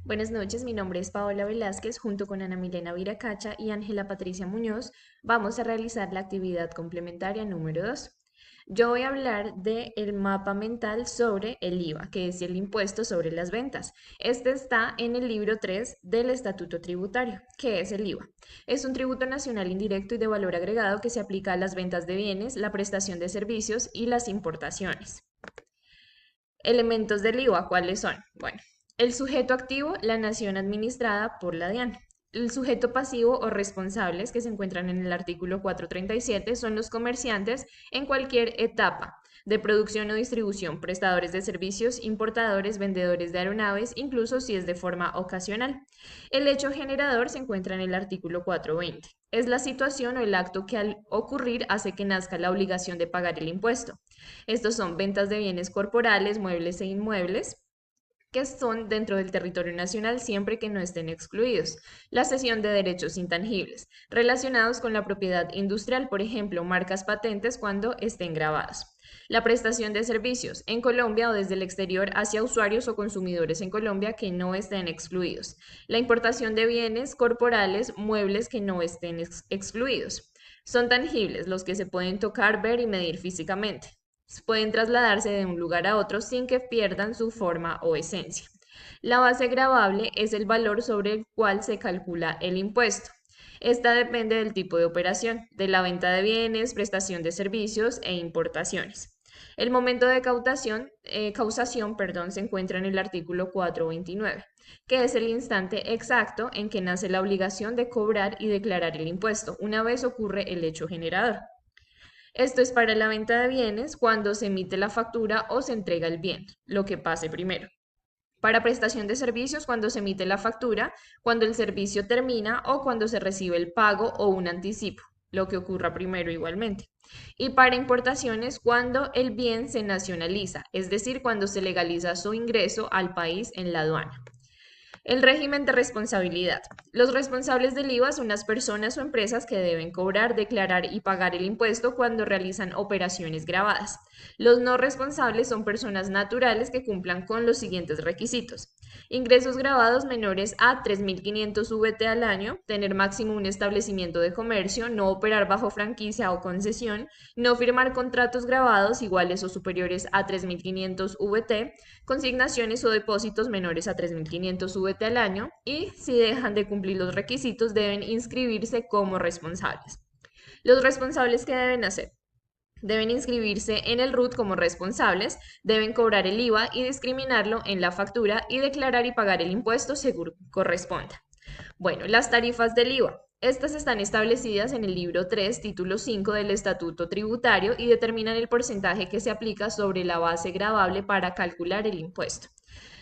Buenas noches, mi nombre es Paola Velázquez. Junto con Ana Milena Viracacha y Ángela Patricia Muñoz vamos a realizar la actividad complementaria número 2. Yo voy a hablar del mapa mental sobre el IVA, que es el impuesto sobre las ventas. Este está en el libro 3 del Estatuto Tributario. ¿Qué es el IVA? Es un tributo nacional indirecto y de valor agregado que se aplica a las ventas de bienes, la prestación de servicios y las importaciones. Elementos del IVA, ¿cuáles son? Bueno, el sujeto activo, la nación administrada por la DIAN. El sujeto pasivo o responsables que se encuentran en el artículo 437 son los comerciantes en cualquier etapa de producción o distribución, prestadores de servicios, importadores, vendedores de aeronaves, incluso si es de forma ocasional. El hecho generador se encuentra en el artículo 420. Es la situación o el acto que al ocurrir hace que nazca la obligación de pagar el impuesto. Estos son ventas de bienes corporales, muebles e inmuebles que son dentro del territorio nacional siempre que no estén excluidos. La cesión de derechos intangibles relacionados con la propiedad industrial, por ejemplo, marcas patentes cuando estén grabados. La prestación de servicios en Colombia o desde el exterior hacia usuarios o consumidores en Colombia que no estén excluidos. La importación de bienes corporales, muebles que no estén excluidos. Son tangibles los que se pueden tocar, ver y medir físicamente. Pueden trasladarse de un lugar a otro sin que pierdan su forma o esencia. La base gravable es el valor sobre el cual se calcula el impuesto. Esta depende del tipo de operación, de la venta de bienes, prestación de servicios e importaciones. El momento de causación, se encuentra en el artículo 429, que es el instante exacto en que nace la obligación de cobrar y declarar el impuesto, una vez ocurre el hecho generador. Esto es para la venta de bienes cuando se emite la factura o se entrega el bien, lo que pase primero. Para prestación de servicios cuando se emite la factura, cuando el servicio termina o cuando se recibe el pago o un anticipo, lo que ocurra primero igualmente. Y para importaciones cuando el bien se nacionaliza, es decir, cuando se legaliza su ingreso al país en la aduana. El régimen de responsabilidad. Los responsables del IVA son las personas o empresas que deben cobrar, declarar y pagar el impuesto cuando realizan operaciones grabadas. Los no responsables son personas naturales que cumplan con los siguientes requisitos. Ingresos grabados menores a 3.500 VT al año, tener máximo un establecimiento de comercio, no operar bajo franquicia o concesión, no firmar contratos grabados iguales o superiores a 3.500 VT, consignaciones o depósitos menores a 3.500 VT al año y si dejan de cumplir los requisitos deben inscribirse como responsables. Los responsables que deben hacer. Deben inscribirse en el RUT como responsables, deben cobrar el IVA y discriminarlo en la factura y declarar y pagar el impuesto según corresponda. Bueno, las tarifas del IVA. Estas están establecidas en el libro 3, título 5 del Estatuto Tributario y determinan el porcentaje que se aplica sobre la base gravable para calcular el impuesto.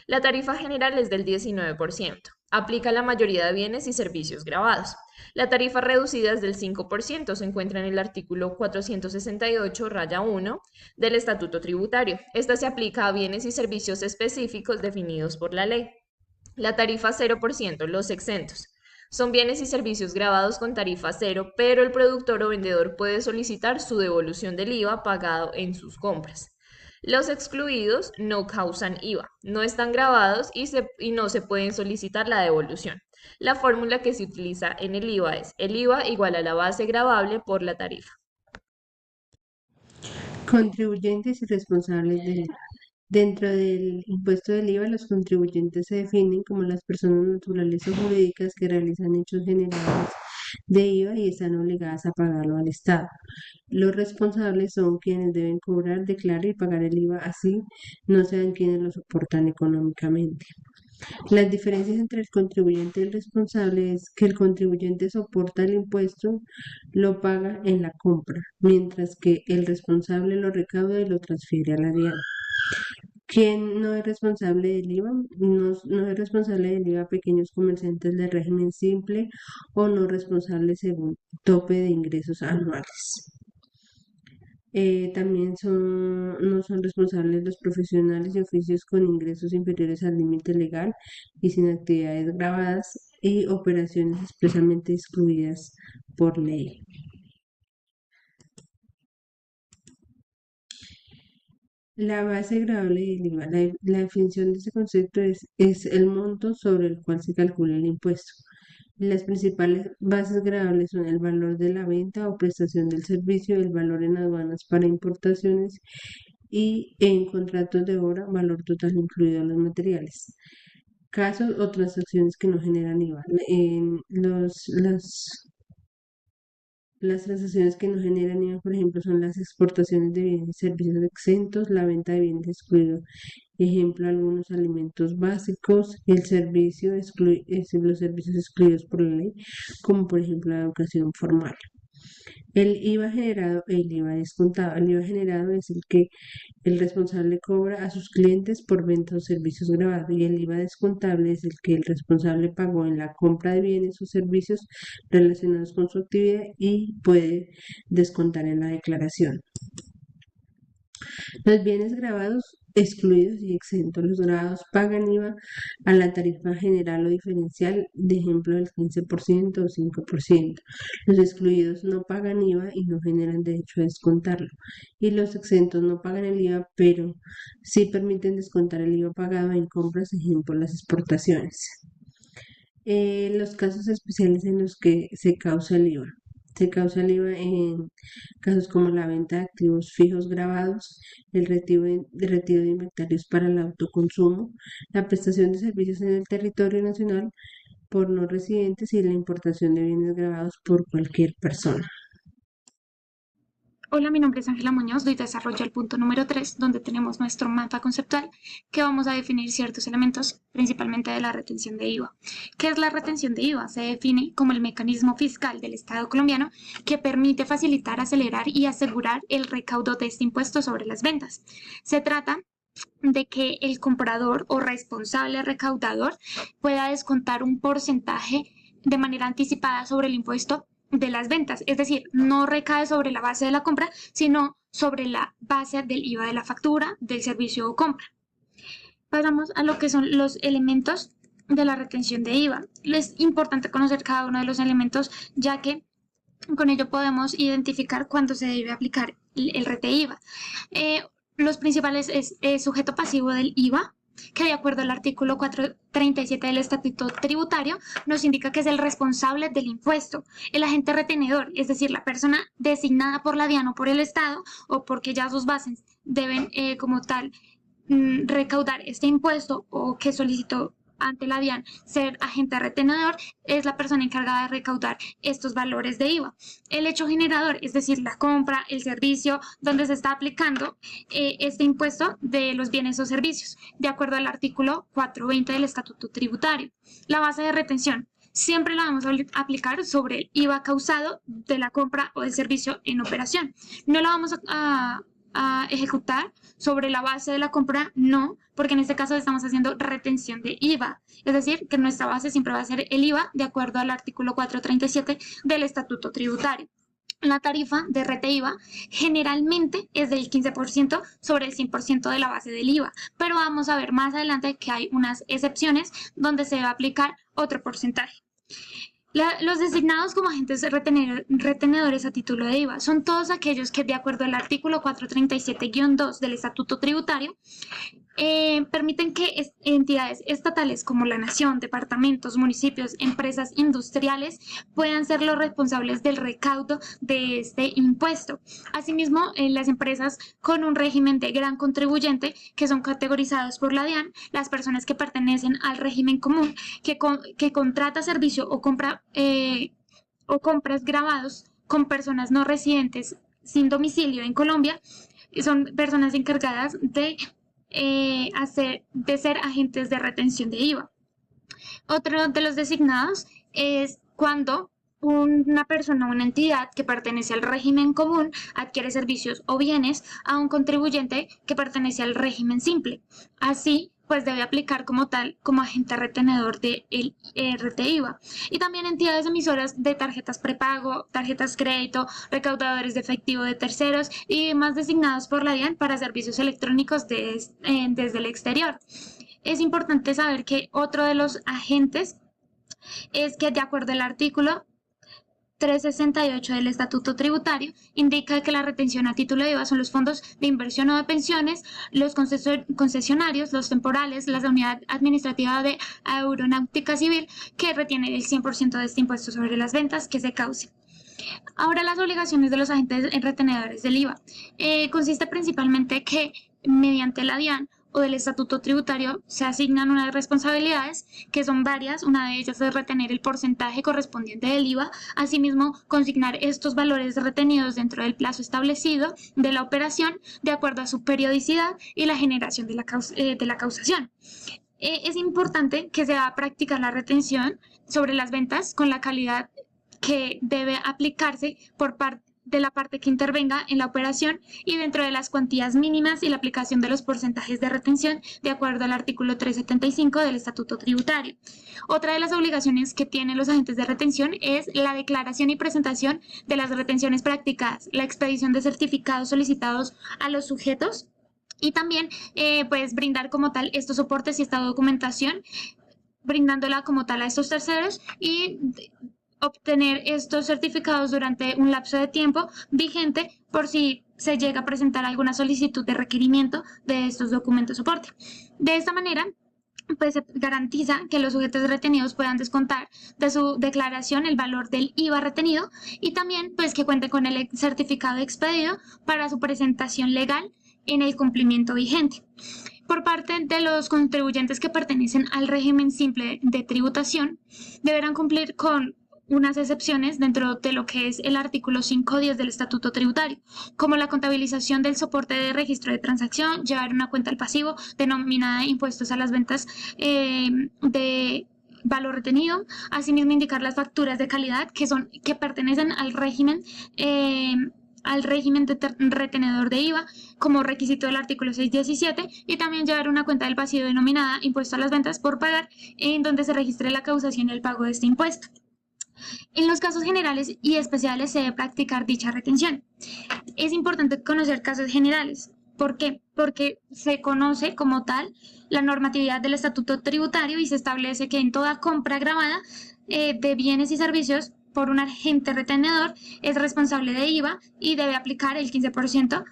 La tarifa general es del 19%. Aplica a la mayoría de bienes y servicios grabados. La tarifa reducida es del 5%. Se encuentra en el artículo 468, raya 1 del Estatuto Tributario. Esta se aplica a bienes y servicios específicos definidos por la ley. La tarifa 0%, los exentos. Son bienes y servicios grabados con tarifa cero, pero el productor o vendedor puede solicitar su devolución del IVA pagado en sus compras. Los excluidos no causan IVA, no están grabados y no se pueden solicitar la devolución. La fórmula que se utiliza en el IVA es el IVA igual a la base gravable por la tarifa. Contribuyentes y responsables del IVA. Dentro del impuesto del IVA, los contribuyentes se definen como las personas naturales o jurídicas que realizan hechos generadores de IVA y están obligadas a pagarlo al Estado. Los responsables son quienes deben cobrar, declarar y pagar el IVA, así no sean quienes lo soportan económicamente. Las diferencias entre el contribuyente y el responsable es que el contribuyente soporta el impuesto, lo paga en la compra, mientras que el responsable lo recauda y lo transfiere a la DIAN. ¿Quién no es responsable del IVA? No es responsable del IVA pequeños comerciantes de régimen simple o no responsables según tope de ingresos anuales. También no son responsables los profesionales y oficios con ingresos inferiores al límite legal y sin actividades grabadas y operaciones expresamente excluidas por ley. La base gravable del IVA. La definición de ese concepto es el monto sobre el cual se calcula el impuesto. Las principales bases gravables son el valor de la venta o prestación del servicio, el valor en aduanas para importaciones y en contratos de obra, valor total incluido los materiales. Casos o transacciones que no generan IVA. Las transacciones que no generan IVA, por ejemplo, son las exportaciones de bienes y servicios exentos, la venta de bienes excluidos, ejemplo, algunos alimentos básicos, los servicios excluidos por la ley, como por ejemplo la educación formal. El IVA generado e el IVA descontado. El IVA generado es el que el responsable cobra a sus clientes por venta o servicios grabados y el IVA descontable es el que el responsable pagó en la compra de bienes o servicios relacionados con su actividad y puede descontar en la declaración. Los bienes grabados excluidos y exentos. Los grabados pagan IVA a la tarifa general o diferencial, de ejemplo del 15% o 5%. Los excluidos no pagan IVA y no generan derecho a descontarlo. Y los exentos no pagan el IVA, pero sí permiten descontar el IVA pagado en compras, ejemplo las exportaciones. Los casos especiales en los que se causa el IVA. Se causa el IVA en casos como la venta de activos fijos grabados, el retiro de inventarios para el autoconsumo, la prestación de servicios en el territorio nacional por no residentes y la importación de bienes grabados por cualquier persona. Hola, mi nombre es Ángela Muñoz, doy desarrollo al punto número 3, donde tenemos nuestro mapa conceptual, que vamos a definir ciertos elementos, principalmente de la retención de IVA. ¿Qué es la retención de IVA? Se define como el mecanismo fiscal del Estado colombiano que permite facilitar, acelerar y asegurar el recaudo de este impuesto sobre las ventas. Se trata de que el comprador o responsable recaudador pueda descontar un porcentaje de manera anticipada sobre el impuesto de las ventas, es decir, no recae sobre la base de la compra, sino sobre la base del IVA de la factura, del servicio o compra. Pasamos a lo que son los elementos de la retención de IVA. Es importante conocer cada uno de los elementos, ya que con ello podemos identificar cuándo se debe aplicar el RT-IVA. Los principales es sujeto pasivo del IVA, que de acuerdo al artículo 437 del Estatuto Tributario nos indica que es el responsable del impuesto, el agente retenedor, es decir, la persona designada por la DIAN o por el Estado o porque ya sus bases deben como tal recaudar este impuesto o que solicitó ante la DIAN ser agente retenedor, es la persona encargada de recaudar estos valores de IVA. El hecho generador, es decir, la compra, el servicio, donde se está aplicando este impuesto de los bienes o servicios, de acuerdo al artículo 420 del Estatuto Tributario. La base de retención, siempre la vamos a aplicar sobre el IVA causado de la compra o del servicio en operación. No la vamos a ejecutar sobre la base de la compra, no, porque en este caso estamos haciendo retención de IVA, es decir, que nuestra base siempre va a ser el IVA de acuerdo al artículo 437 del Estatuto Tributario. La tarifa de RT-IVA generalmente es del 15% sobre el 100% de la base del IVA, pero vamos a ver más adelante que hay unas excepciones donde se va a aplicar otro porcentaje. Los designados como agentes retenedores a título de IVA son todos aquellos que, de acuerdo al artículo 437-2 del Estatuto Tributario, permiten que entidades estatales como la Nación, departamentos, municipios, empresas industriales puedan ser los responsables del recaudo de este impuesto. Asimismo, las empresas con un régimen de gran contribuyente, que son categorizados por la DIAN, las personas que pertenecen al régimen común, que contrata servicio o compras grabados con personas no residentes sin domicilio en Colombia, son personas encargadas de ser agentes de retención de IVA. Otro de los designados es cuando una persona o una entidad que pertenece al régimen común adquiere servicios o bienes a un contribuyente que pertenece al régimen simple. Así, pues debe aplicar como tal, como agente retenedor del RT-IVA. Y también entidades emisoras de tarjetas prepago, tarjetas crédito, recaudadores de efectivo de terceros y demás designados por la DIAN para servicios electrónicos desde el exterior. Es importante saber que otro de los agentes es que, de acuerdo al artículo 368 del Estatuto Tributario indica que la retención a título de IVA son los fondos de inversión o de pensiones, los concesionarios, los temporales, la unidad administrativa de aeronáutica civil que retiene el 100% de este impuesto sobre las ventas que se cause. Ahora, las obligaciones de los agentes retenedores del IVA. Consiste principalmente que mediante la DIAN o del Estatuto Tributario se asignan unas responsabilidades que son varias. Una de ellas es retener el porcentaje correspondiente del IVA, asimismo consignar estos valores retenidos dentro del plazo establecido de la operación de acuerdo a su periodicidad y la generación de la causación. Es importante que se haga práctica la retención sobre las ventas con la calidad que debe aplicarse por parte de la parte que intervenga en la operación y dentro de las cuantías mínimas y la aplicación de los porcentajes de retención de acuerdo al artículo 375 del Estatuto Tributario. Otra de las obligaciones que tienen los agentes de retención es la declaración y presentación de las retenciones practicadas, la expedición de certificados solicitados a los sujetos y también pues brindar como tal estos soportes y esta documentación, brindándola como tal a estos terceros y obtener estos certificados durante un lapso de tiempo vigente por si se llega a presentar alguna solicitud de requerimiento de estos documentos soporte. De esta manera, pues se garantiza que los sujetos retenidos puedan descontar de su declaración el valor del IVA retenido y también pues que cuente con el certificado expedido para su presentación legal en el cumplimiento vigente. Por parte de los contribuyentes que pertenecen al régimen simple de tributación, deberán cumplir con unas excepciones dentro de lo que es el artículo 5.10 del Estatuto Tributario, como la contabilización del soporte de registro de transacción, llevar una cuenta al pasivo denominada impuestos a las ventas de valor retenido, asimismo indicar las facturas de calidad que pertenecen al régimen retenedor de IVA como requisito del artículo 617 y también llevar una cuenta del pasivo denominada impuesto a las ventas por pagar en donde se registre la causación y el pago de este impuesto. En los casos generales y especiales se debe practicar dicha retención. Es importante conocer casos generales. ¿Por qué? Porque se conoce como tal la normatividad del Estatuto Tributario y se establece que en toda compra gravada de bienes y servicios por un agente retenedor es responsable de IVA y debe aplicar el 15%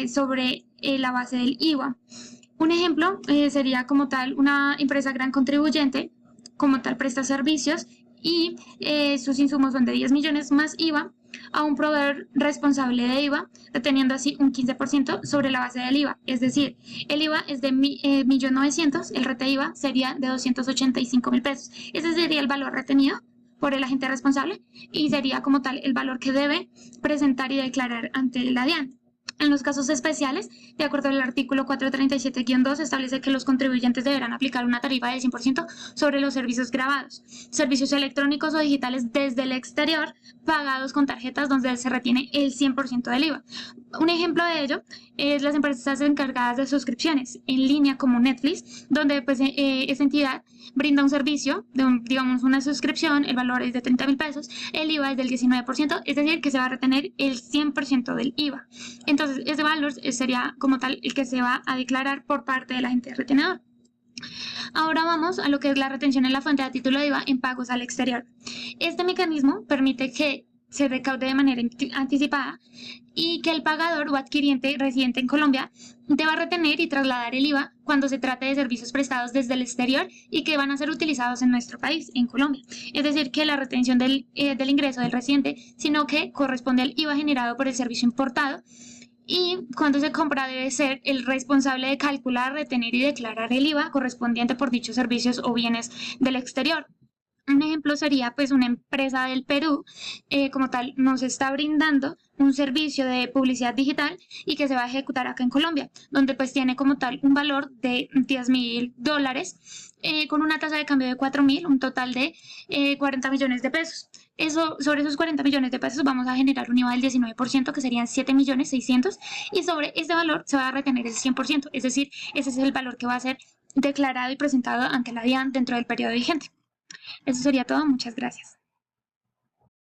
sobre la base del IVA. Un ejemplo sería como tal una empresa gran contribuyente, como tal presta servicios y sus insumos son de 10 millones más IVA a un proveedor responsable de IVA, reteniendo así un 15% sobre la base del IVA. Es decir, el IVA es de 1.900.000, el retenido sería de 285.000 pesos. Ese sería el valor retenido por el agente responsable y sería como tal el valor que debe presentar y declarar ante la DIAN. En los casos especiales, de acuerdo al artículo 437-2, establece que los contribuyentes deberán aplicar una tarifa del 100% sobre los servicios grabados, servicios electrónicos o digitales desde el exterior, pagados con tarjetas donde se retiene el 100% del IVA. Un ejemplo de ello es las empresas encargadas de suscripciones en línea como Netflix, donde pues, esa entidad brinda un servicio, digamos una suscripción, el valor es de 30.000 pesos, el IVA es del 19%, es decir, que se va a retener el 100% del IVA. Entonces, ese valor sería como tal el que se va a declarar por parte del agente retenedor. Ahora vamos a lo que es la retención en la fuente a título de IVA en pagos al exterior. Este mecanismo permite que se recaude de manera anticipada y que el pagador o adquiriente residente en Colombia deba retener y trasladar el IVA cuando se trate de servicios prestados desde el exterior y que van a ser utilizados en nuestro país, en Colombia. Es decir, que la retención del ingreso del residente, sino que corresponde al IVA generado por el servicio importado. Y cuando se compra debe ser el responsable de calcular, retener y declarar el IVA correspondiente por dichos servicios o bienes del exterior. Un ejemplo sería pues una empresa del Perú, como tal, nos está brindando un servicio de publicidad digital y que se va a ejecutar acá en Colombia, donde pues tiene como tal un valor de $10.000, con una tasa de cambio de 4.000, un total de 40 millones de pesos. Sobre esos 40 millones de pesos vamos a generar un IVA del 19%, que serían 7.600.000, y sobre este valor se va a retener el 100%, es decir, ese es el valor que va a ser declarado y presentado ante la DIAN dentro del periodo vigente. Eso sería todo. Muchas gracias.